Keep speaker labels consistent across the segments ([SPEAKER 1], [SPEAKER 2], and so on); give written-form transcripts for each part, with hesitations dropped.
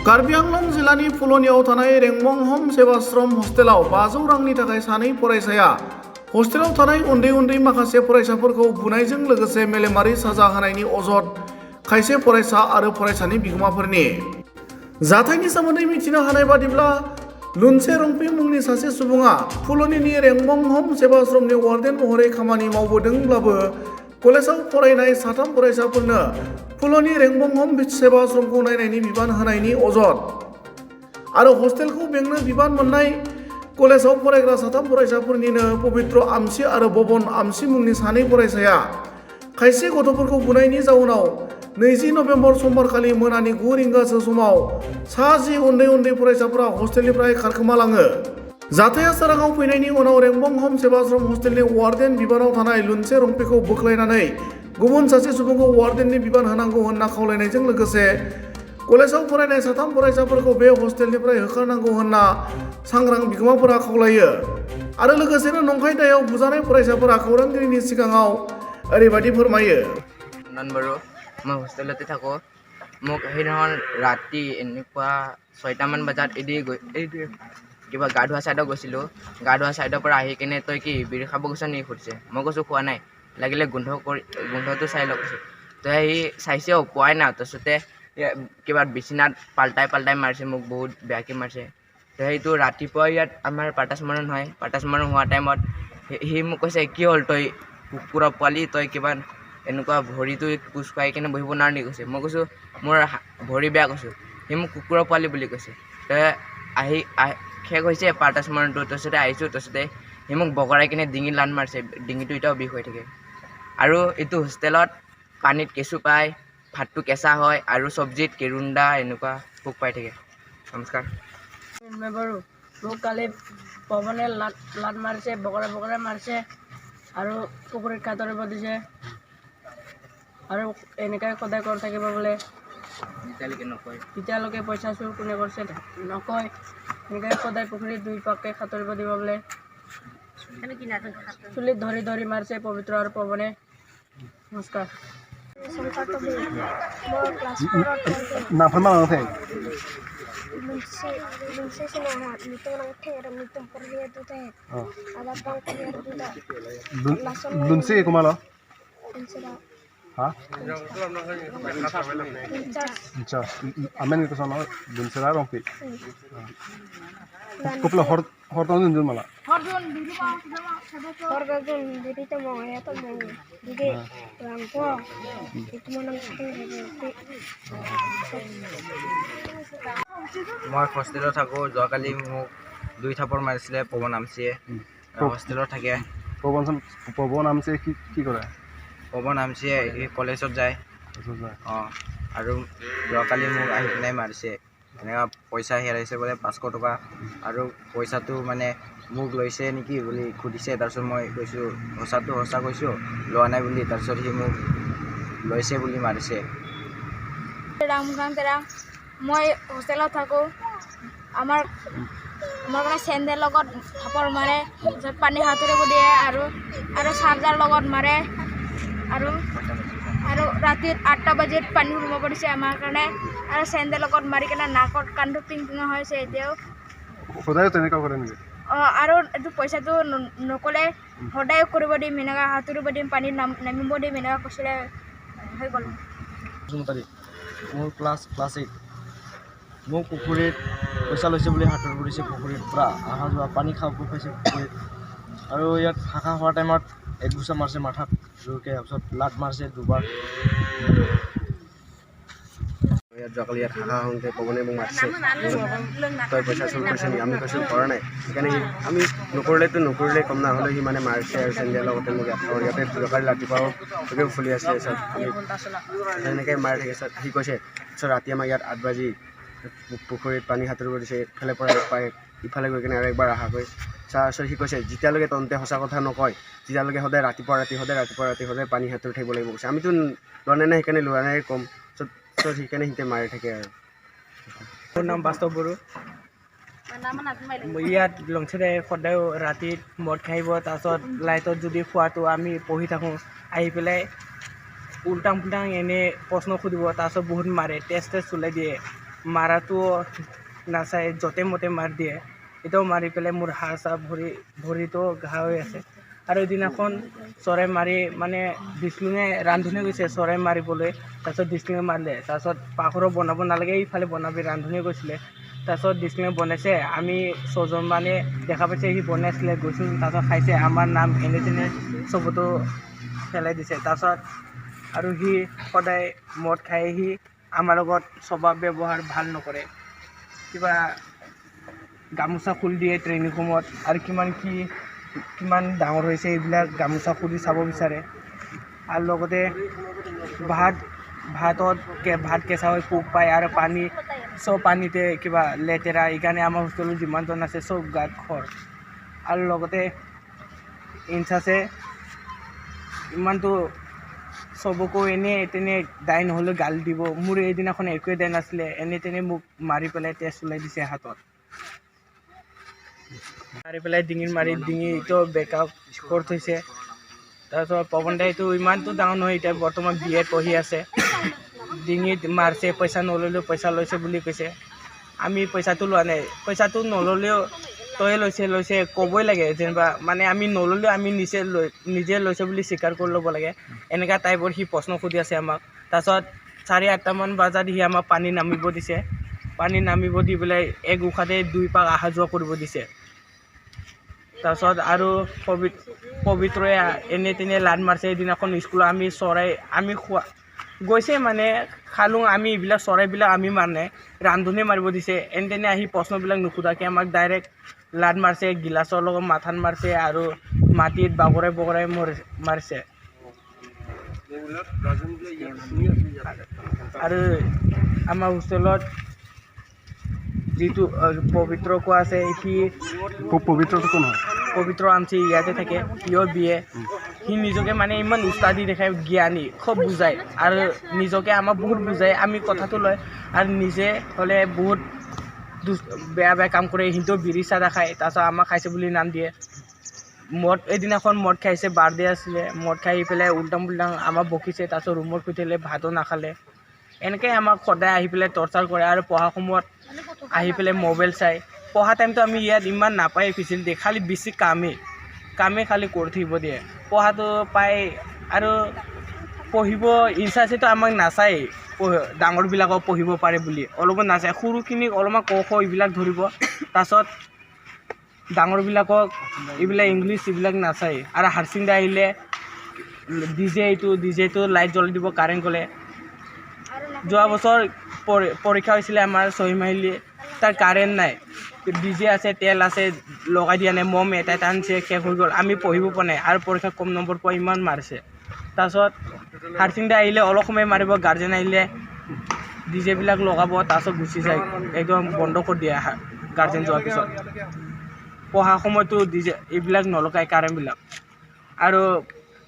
[SPEAKER 1] कार्बि आंलं जिल्लानि फुलनियाव थानाय रेंमं हम सेवाश्रम हस्टेलाव 500 रांनि थाखाय सानै फरायसाया हस्टेलाव थानाय उन्दै माखासे फरायसाफोरखौ बुनायजों लोगोसे मेलेमारि साजा होनायनि अजद खायसे फरायसा आरो फरायसानि बिगोमाफोरनि। जाथायनि सोमोन्दै मिथिनो हानाय बादिब्ला लुनसे रंपि मुंनि सासे सुबुङा फुलनिनि रेंमं हम सेवाश्रमनि वार्डेन महरै खामानि मावबोदोंब्लाबो कलेजाव फरायनाय 3 फरायसाफोरनो फुलनि रेंमं हम सेवाश्रमखौ नायनायनि बिबान होनायनि अजद आरो हस्टेलखौ बेंनो बिबान मोननाय कलेजाव फरायग्रा 3 फरायसाफोरनिनो पबित्र आमसि आरो बबन आमसि मुंनि 2 फरायसाया खायसे गथ'फोरखौ बुनायनि जाउनाव 20 नभेम्बर समबारखालि मोनानि 9 रिंगासो समाव सा 10 उन्दै फरायसाफोरा हस्टेलनिफ्राय खारखोमालाङो। जाथाया सोराङाव फैनायनि उनाव रेंमं हम सेवाश्रम हस्टेलनि वार्डेन बिबानाव थानाय लुनसे रंपिखौ बोख्लायनानै गुबुन सासे सुबुंखौ वार्डेननि बिबान होनांगौ होनना खावलायनायजों लोगोसे कलेजाव फरायनाय 3 फरायसाफोरखौ बे हस्टेलनिफ्राय होखारनांगौ होनना सांग्रां बिगोमाफोरा खावलायो आरो लोगोसेनो नंखाय दायाव बुजानाय फरायसाफोरा खौरांगिरिनि सिगाङाव ओरैबायदि फोरमायो।
[SPEAKER 2] মই হোষ্টেলতে থাকোঁ। মোক সেইদিনাখন ৰাতি এনেকুৱা 6টামান বজাত কিবা গা ধোৱা ছাইডত গৈছিলোঁ। গা ধোৱা ছাইডৰ পৰা আহি কিনে তই কি বিড়ি খাব গৈছ নেকি সুধিছে। মই কৈছোঁ খোৱা নাই, লাগিলে গোন্ধটো চাই লওক কৈছোঁ। তই সি চাইছেও পোৱাই নাই। তাৰপিছতে কিবা বিচনাত পাল্টাই মাৰিছে, মোক বহুত বেয়াকৈ মাৰিছে। তো সেইটো ৰাতিপুৱা ইয়াত আমাৰ পাটাচমৰণ হয়। পাটাচমৰণ হোৱা টাইমত সি মোক কৈছে কি হ'ল তই কুকুৰৰ পোৱালি, তই কিবা এনেকুৱা ভৰিটো কোচ খুৱাই কিনে বহিব নোৱাৰ নেকি কৈছে। মই কৈছোঁ মোৰ ভৰি বেয়া কৈছোঁ। সি মোক কুকুৰৰ পোৱালি বুলি কৈছে। তই শেষ হৈছে পাটাচমৰণটো। তাৰপিছতে আহিছোঁ, তাৰপিছতে সি মোক বগৰাই কিনে ডিঙিত লান মাৰিছে। ডিঙিটো এতিয়াও বিষ হৈ থাকে। আৰু এইটো হোষ্টেলত পানীত কেঁচু পায়, ভাতটো কেঁচা হয় আৰু চব্জিত কেৰুণ্ডা এনেকুৱা পোক পাই থাকে। নমস্কাৰ।
[SPEAKER 3] মোক কালি পৱনে লাত মাৰিছে, বগৰাই মাৰিছে আৰু পুখুৰীত সাঁতুৰিব দিছে আৰু এনেকৈ সদায় কৰি থাকিব বোলে। যেতিয়ালৈকে পইচা চুৰ কোনে কৰিছে নকয়। এনেকৈ সদায় পুখুৰীত 2 পাককৈ সাঁতুৰিব দিব বোলে। চুলিত ধৰি মাৰিছে পবিত্ৰ আৰু পৱনে। নমস্কাৰ।
[SPEAKER 4] Lunsi kumalo? Ha? Incas. Amen itu sana lunsi lah rompi. Kuplo horton dun mala.
[SPEAKER 5] Horton diri itu mau ya tuh mau jadi orang tua itu mana
[SPEAKER 2] মই হোষ্টেলত থাকোঁ। যোৱাকালি মোক 2 থাপৰ মাৰিছিলে পৱন আমচিয়ে। হোষ্টেলত থাকে।
[SPEAKER 4] পৱন আমচিয়ে কি কৰে?
[SPEAKER 2] পৱন আমচিয়ে কলেজত যায়। আৰু যোৱাকালি মোক আহি কিনে মাৰিছে। এনেকুৱা পইচা হেৰাইছে বোলে 500 টকা আৰু পইচাটো মানে মোক লৈছে নেকি বুলি সুধিছে। তাৰপিছত মই কৈছোঁ সঁচা কৈছোঁ, লোৱা নাই বুলি। তাৰপিছত সি মোক লৈছে বুলি মাৰিছে।
[SPEAKER 5] মই হোষ্টেলত থাকোঁ। আমাৰ কাৰণে চেণ্ডেল লগত থাপৰ মাৰে, পানী সাঁতুৰিব দিয়ে আৰু চাৰ্জাৰ লগত মাৰে আৰু ৰাতি 8টা বজাত পানী সোমাব দিছে আমাৰ কাৰণে আৰু চেণ্ডেল লগত মাৰি কিনে নাকত কাণটো পিং হৈছে এতিয়াও।
[SPEAKER 4] সদায় তেনেকুৱা কৰে নেকি?
[SPEAKER 5] আৰু এইটো পইচাটো নকলে সদায় কৰিব দিম, এনেকুৱা সাঁতুৰিব দিম, পানীত নামিব দিম, এনেকুৱা কৈছিলে হৈ গ'ল।
[SPEAKER 6] মোৰ ক্লাছ 8। মোক পুখুৰীত পইচা লৈছে বুলি সাঁতুৰিব দিছে। পুখুৰীত পৰা অহা যোৱা পানী খাব পাইছে পুখুৰীত। আৰু ইয়াত শাখা হোৱাৰ টাইমত 1 গুচা মাৰিছে মাথাত জোৰকৈ। তাৰপিছত লাত মাৰিছে 2বাৰ।
[SPEAKER 7] যোৱাকালি ইয়াত শাখা হওঁতে পৱনে মোক মাতিছে, তই পইচা চুৰ কৰিছ নেকি? আমি কৈছোঁ কৰা নাই। সেইকাৰণে আমি নকৰিলে কম না হ'লে সি মানে মাৰিছে আৰু চেণ্ডেলৰ লগতে মোক ইয়াতে যোৱাকালি ৰাতিপুৱাও ফুলি আছে। সেনেকৈ মাৰি থাকে। সি কৈছে ৰাতি আমাৰ ইয়াত 8 বাজি পুখুৰীত পানী সাঁতুৰিব দিছে, ইফালে পৰা ইফালে গৈ কিনে আৰু একবাৰ অহাকৈ সি কৈছে যেতিয়ালৈকে তহঁতে সঁচা কথা নকয় তেতিয়ালৈকে সদায় ৰাতিপুৱা ৰাতি সদায় পানী সাঁতুৰি থাকিব লাগিব কৈছে। আমিতো লোৱা নাই, সেইকাৰণে লোৱা নাই ক'ম। সেইকাৰণে সিহঁতে মাৰি থাকে আৰু।
[SPEAKER 8] মোৰ নাম বাস্তৱ বড়ো। ইয়াত লংচেৰে সদায় ৰাতি মদ খাইব। তাৰপিছত লাইটত যদি খোৱাটো আমি পঢ়ি থাকোঁ, আহি পেলাই উল্টাং পুল্টাং এনে প্ৰশ্ন সুধিব। তাৰপিছত বহুত মাৰে, টেষ্ট ওলাই দিয়ে। মাৰাটো নাচায়, য'তে মতে মাৰি দিয়ে। এতিয়াও মাৰি পেলাই মোৰ হাড় চাহ ভৰিটো ঘাঁ হৈ আছে। আৰু এদিনাখন চৰাই মাৰি মানে ডিছলুঙে ৰান্ধনি গৈছে চৰাই মাৰিবলৈ, তাৰপিছত ডিছলুঙে মাৰিলে। তাৰপিছত পাকঘৰত বনাব নালাগে, এইফালে বনাবি, ৰান্ধনিয়ে কৈছিলে। তাৰপিছত ডিছলুঙে বনাইছে, আমি ছজন মানে দেখা পাইছে সি বনাইছিলে, গৈছোঁ, তাৰপিছত খাইছে, আমাৰ নাম এনে তেনে চবতো পেলাই দিছে। তাৰপিছত আৰু সি সদায় মদ খাই, সি আমাৰ লগত স্বভাৱ ব্যৱহাৰ ভাল নকৰে, কিবা গামোচা খুলি দিয়ে ট্ৰেইনিং ৰুমত, আৰু কিমান ডাঙৰ হৈছে এইবিলাক গামোচা খুলি চাব বিচাৰে। আৰু লগতে ভাত কেঁচা হৈ পোক পায়, আৰু চব পানীতে কিবা লেতেৰা, এইকাৰণে আমাৰ হোষ্টেলত যিমানজন আছে চব গাত খৰ। আৰু লগতে ইনচাৰ্জে ইমানটো চবকো এনে তেনে দায় নহ'লে গালি দিব। মোৰ এইদিনাখন একোৱে দায় নাছিলে, এনে তেনে মোক মাৰি পেলাই তেজ ওলাই দিছে হাতত, মাৰি পেলাই ডিঙিত মাৰি ডিঙিটো বেকআপ কৰি থৈছে। তাৰপিছত পৱন দাইটো ইমানটো ডাঙৰ নহয়, এতিয়া বৰ্তমান BA পঢ়ি আছে। ডিঙিত মাৰিছে, পইচা নল'লেও পইচা লৈছে বুলি কৈছে। আমি পইচাটো লোৱা নাই, পইচাটো নল'লেও তয়ে লৈছে ক'বই লাগে, যেনিবা মানে আমি নল'লেও আমি নিজে লৈছে বুলি স্বীকাৰ কৰি ল'ব লাগে। এনেকুৱা টাইপৰ সি প্ৰশ্ন সুধি আছে আমাক। তাৰপিছত 8:30মান বজাত সি আমাক পানী নামিব দিছে। পানী নামিব দি পেলাই এক উশাহতে 2 পাক অহা যোৱা কৰিব দিছে। তাৰপিছত আৰু পবিত্ৰই এনে তেনে লাদ মাৰিছে। এইদিনাখন স্কুলত আমি গৈছে মানে খালোঁ, আমি এইবিলাক চৰাইবিলাক আমি মাৰ নাই, ৰান্ধনিয়ে মাৰিব দিছে। এনে তেনে আহি প্ৰশ্নবিলাক নুসুধাকৈ আমাক ডাইৰেক্ট লাদ মাৰিছে, গিলাচৰ লগত মাথাত মাৰিছে, আৰু মাটিত বগৰাই মাৰিছে। আৰু আমাৰ হোষ্টেলত যিটো পবিত্ৰ কোৱা আছে,
[SPEAKER 4] পবিত্ৰটো কোন হয়?
[SPEAKER 8] পবিত্ৰ আমচি ইয়াতে থাকে, সিও BA। সি নিজকে মানে ইমান উস্তাদি দেখায়, জ্ঞানী, খুব বুজায়, আৰু নিজকে আমাক বহুত বুজায়। আমি কথাটো লয়, আৰু নিজে হ'লে বহুত বেয়া কাম কৰে। সিহঁতেও বিড়ি চাদা খায়, তাৰপিছত আমাক খাইছে বুলি নাম দিয়ে। এইদিনাখন মদ খাইছে, বাৰ্থডে আছিলে, মদ খাই পেলাই উল্টাং পুল্টাং আমাক বকিছে। তাৰপিছত ৰুমত শুই থাকিলে, ভাতো নাখালে। এনেকৈ আমাক সদায় আহি পেলাই টৰ্চাৰ কৰে। আৰু পঢ়া সময়ত আহি পেলাই মোবাইল চাই। পঢ়া টাইমটো আমি ইয়াত ইমান নাপায় ফেচিলিটি, খালি বেছি কামেই খালি কৰি থাকিব দিয়ে। পঢ়াটো পায়, আৰু পঢ়িব ইনচাৰ্জেতো আমাক নাচায়, ডাঙৰবিলাকক পঢ়িব পাৰে বুলি অলপমান নাচায়। সৰুখিনিক অলপমান ক খ এইবিলাক ধৰিব, তাৰপিছত ডাঙৰবিলাকক এইবিলাক ইংলিছ এইবিলাক নাচায়। আৰু হাৰচিংদা আহিলে ডিজেটো লাইট জ্বলাই দিব কাৰেণ্ট গ'লে। যোৱা বছৰ পৰীক্ষা হৈছিলে আমাৰ 6 মাহিলী, তাৰ কাৰেণ্ট নাই, ডিজে আছে, তেল আছে, লগাই দিয়া নাই, মম এটা আনিছে, শেষ হৈ গ'ল। আমি পঢ়িব পৰা নাই, আৰু পৰীক্ষাত কম নম্বৰ পোৱা ইমান মাৰিছে। তাৰপিছত হাৰচিংদা আহিলে অলপ সময় মাৰিব, গাৰ্জেন আহিলে ডিজেবিলাক লগাব, তাৰপিছত গুচি যায়, একদম বন্ধ কৰি দিয়ে গাৰ্জেন যোৱাৰ পিছত। পঢ়া সময়তো ডিজে এইবিলাক নলগায় কাৰেণ্টবিলাক। আৰু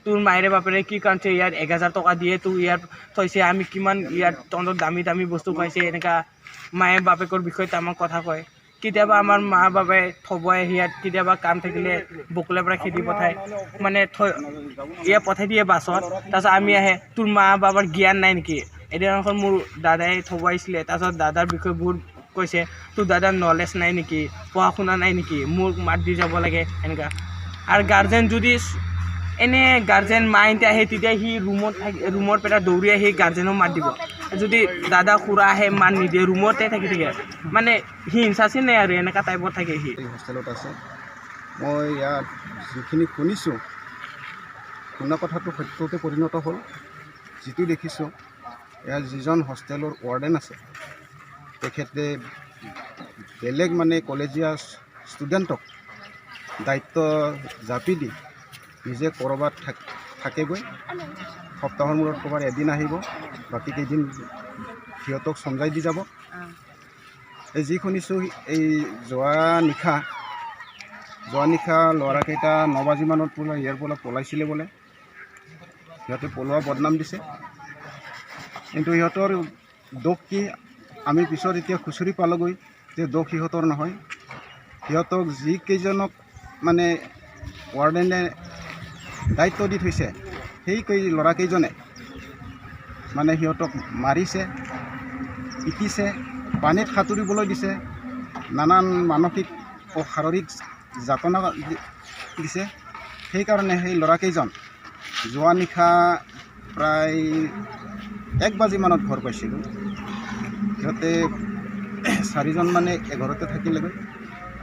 [SPEAKER 8] তোৰ মায়েৰে বাপেৰে কি কাৰণছে ইয়াত 1000 টকা দিয়ে তোৰ ইয়াত থৈছে, আমি কিমান ইয়াত তহঁতৰ দামী বস্তু খুৱাইছে, এনেকুৱা মায়ে বাপেকৰ বিষয়ে আমাক কথা কয়। কেতিয়াবা আমাৰ মা বাবাই থ'ব আহে ইয়াত, কেতিয়াবা কাম থাকিলে বকুলৰ পৰা খেদি পঠায়, মানে ইয়াত পঠাই দিয়ে বাছত। তাৰপিছত আমি আহে, তোৰ মা বাবাৰ জ্ঞান নাই নেকি? এদিনাখন মোৰ দাদাই থ'ব আহিছিলে, তাৰপিছত দাদাৰ বিষয়ে বহুত কৈছে, তোৰ দাদাৰ নলেজ নাই নেকি, পঢ়া শুনা নাই নেকি, মোক মাত দি যাব লাগে এনেকুৱা। আৰু গাৰ্জেন যদি গাৰ্জেন মাইণ্ড আহে, তেতিয়া সি ৰুমৰ পৰা দৌৰি আহি গাৰ্জেনক মাত দিব। যদি দাদা খুৰা আহে মাত নিদিয়ে, ৰুমতে থাকি থাকে, মানে সি ইনচাৰ্জে নাই আৰু এনেকুৱা টাইপত থাকে সি।
[SPEAKER 9] হোষ্টেলত আছে, মই ইয়াত যিখিনি শুনিছোঁ, শুনা কথাটো সত্যতে পৰিণত হ'ল। যিটো দেখিছোঁ, ইয়াৰ যিজন হোষ্টেলৰ ৱাৰ্ডেন আছে, তেখেতে বেলেগ মানে কলেজীয়া ষ্টুডেণ্টক দায়িত্ব জাপি দি নিজে ক'ৰবাত থাকেগৈ, সপ্তাহৰ মূৰত ক'ৰবাত এদিন আহিব, বাকী কেইদিন সিহঁতক চমজাই দি যাব। এই যি শুনিছোঁ, এই যোৱা নিশা ল'ৰাকেইটা 9 বাজিমানত ইয়াৰ পৰা পলাইছিলে বোলে। সিহঁতে পলোৱা বদনাম দিছে, কিন্তু সিহঁতৰ দোষ কি আমি পিছত এতিয়া খুচৰি পালোগৈ যে দোষ সিহঁতৰ নহয়। সিহঁতক যিকেইজনক মানে ৱাৰ্ডেনে দায়িত্ব দি থৈছে, সেই ল'ৰাকেইজনে মানে সিহঁতক মাৰিছে, পিটিছে, পানীত সাঁতুৰিবলৈ দিছে, নানান মানসিক ও শাৰীৰিক যাতনা দিছে। সেইকাৰণে সেই ল'ৰাকেইজন যোৱা নিশা প্ৰায় 1 বাজিমানত ঘৰ পাইছিলোঁ। সিহঁতে 4জন মানে এঘৰতে থাকিলেগৈ।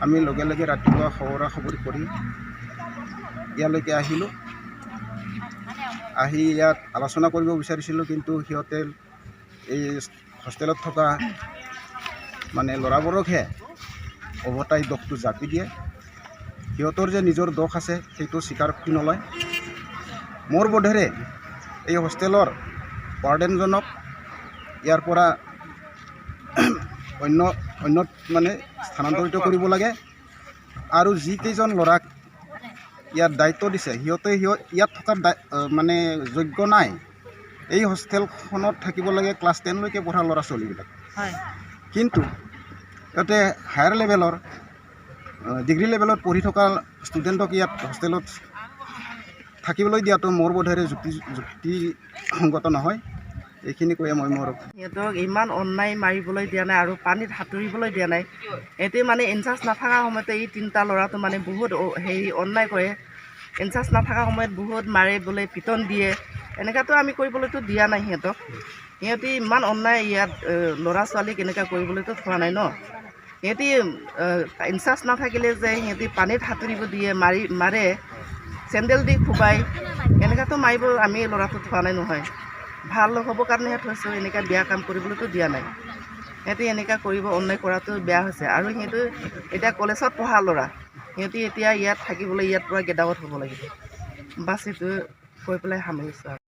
[SPEAKER 9] আমি লগে লগে ৰাতিপুৱা খবৰা খবৰি কৰি ইয়ালৈকে আহিলোঁ। আহি ইয়াত আলোচনা কৰিব বিচাৰিছিলোঁ, কিন্তু সিহঁতে এই হোষ্টেলত থকা মানে ল'ৰাবোৰকহে উভতাই দোষটো জাপি দিয়ে। সিহঁতৰ যে নিজৰ দোষ আছে সেইটো স্বীকাৰ কৰি নলয়। মোৰ বোধেৰে এই হোষ্টেলৰ ৱাৰ্ডেনজনক ইয়াৰ পৰা অন্যত মানে স্থানান্তৰিত কৰিব লাগে। আৰু যিকেইজন ল'ৰাক ইয়াত দায়িত্ব দিছে সিহঁতে ইয়াত থকা মানে যোগ্য নাই। এই হোষ্টেলখনত থাকিব লাগে ক্লাছ 10লৈকে পঢ়া ল'ৰা ছোৱালীবিলাক। কিন্তু সিহঁতে হায়াৰ লেভেলৰ ডিগ্ৰী লেভেলত পঢ়ি থকা ষ্টুডেণ্টক ইয়াত হোষ্টেলত থাকিবলৈ দিয়াটো মোৰ বোধেৰে যুক্তিসংগত নহয়। এইখিনি কৈয়ে মই মোৰ
[SPEAKER 10] সিহঁতক ইমান অন্যায় মাৰিবলৈ দিয়া নাই আৰু পানীত সাঁতুৰিবলৈ দিয়া নাই। এতিয়া মানে ইনচাৰ্জ নাথাকা সময়তে এই 3টা ল'ৰাটো মানে বহুত অন্যায় কৰে। ইনচাৰ্জ নাথাকা সময়ত বহুত মাৰে বোলে, পিটন দিয়ে। এনেকুৱাতো আমি কৰিবলৈতো দিয়া নাই সিহঁতক। সিহঁতি ইমান অন্যায় ইয়াত ল'ৰা ছোৱালীক এনেকুৱা কৰিবলৈতো থোৱা নাই ন। সিহঁতি ইনচাৰ্জ নাথাকিলে যে সিহঁতি পানীত সাঁতুৰিব দিয়ে, মাৰে, চেণ্ডেল দি কোবাই, এনেকুৱাতো মাৰিব আমি ল'ৰাটো থোৱা নাই নহয়। ভাল হ'ব কাৰণেহে থৈছোঁ, এনেকুৱা বেয়া কাম কৰিবলৈতো দিয়া নাই। সিহঁতি এনেকুৱা কৰিব, অন্যায় কৰাটো বেয়া হৈছে। আৰু সিহঁতে এতিয়া কলেজত পঢ়া ল'ৰা, সিহঁতি এতিয়া ইয়াত থাকিবলৈ ইয়াৰ পৰা গেট আউট হ'ব লাগিব। বাছ এইটো কৈ পেলাই সামৰিছোঁ আৰু।